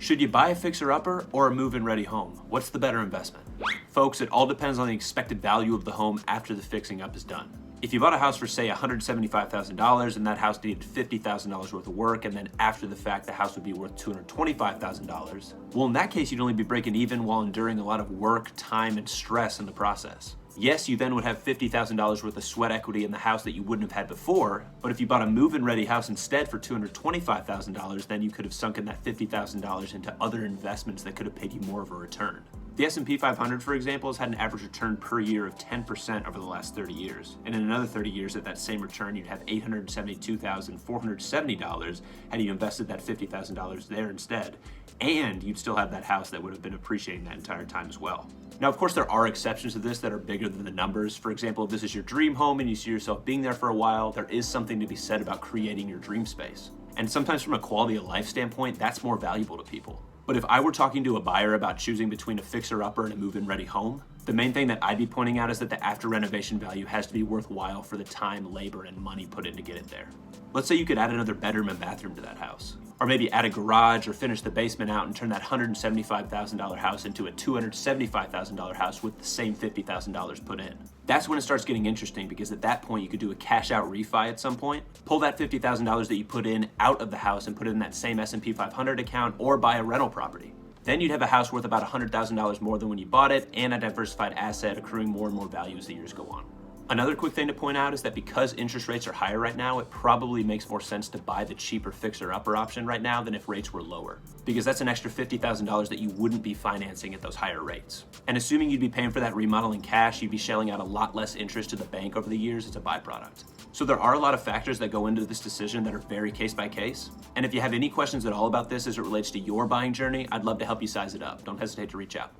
Should you buy a fixer-upper or a move-in ready home? What's the better investment? Folks, it all depends on the expected value of the home after the fixing up is done. If you bought a house for, say, $175,000 and that house needed $50,000 worth of work, and then after the fact the house would be worth $225,000, well, in that case, you'd only be breaking even while enduring a lot of work, time, and stress in the process. Yes, you then would have $50,000 worth of sweat equity in the house that you wouldn't have had before, but if you bought a move-in ready house instead for $225,000, then you could have sunk in that $50,000 into other investments that could have paid you more of a return. The S&P 500, for example, has had an average return per year of 10% over the last 30 years. And in another 30 years at that same return, you'd have $872,470 had you invested that $50,000 there instead. And you'd still have that house that would have been appreciating that entire time as well. Now, of course, there are exceptions to this that are bigger than the numbers. For example, if this is your dream home and you see yourself being there for a while, there is something to be said about creating your dream space. And sometimes from a quality of life standpoint, that's more valuable to people. But if I were talking to a buyer about choosing between a fixer-upper and a move-in ready home, the main thing that I'd be pointing out is that the after renovation value has to be worthwhile for the time, labor, and money put in to get it there. Let's say you could add another bedroom and bathroom to that house. Or maybe add a garage or finish the basement out and turn that $175,000 house into a $275,000 house with the same $50,000 put in. That's when it starts getting interesting, because at that point you could do a cash out refi at some point, pull that $50,000 that you put in out of the house and put it in that same S&P 500 account, or buy a rental property. Then you'd have a house worth about $100,000 more than when you bought it, and a diversified asset accruing more and more value as the years go on. Another quick thing to point out is that because interest rates are higher right now, it probably makes more sense to buy the cheaper fixer-upper option right now than if rates were lower, because that's an extra $50,000 that you wouldn't be financing at those higher rates. And assuming you'd be paying for that remodel in cash, you'd be shelling out a lot less interest to the bank over the years as a byproduct. So there are a lot of factors that go into this decision that are very case by case. And if you have any questions at all about this as it relates to your buying journey, I'd love to help you size it up. Don't hesitate to reach out.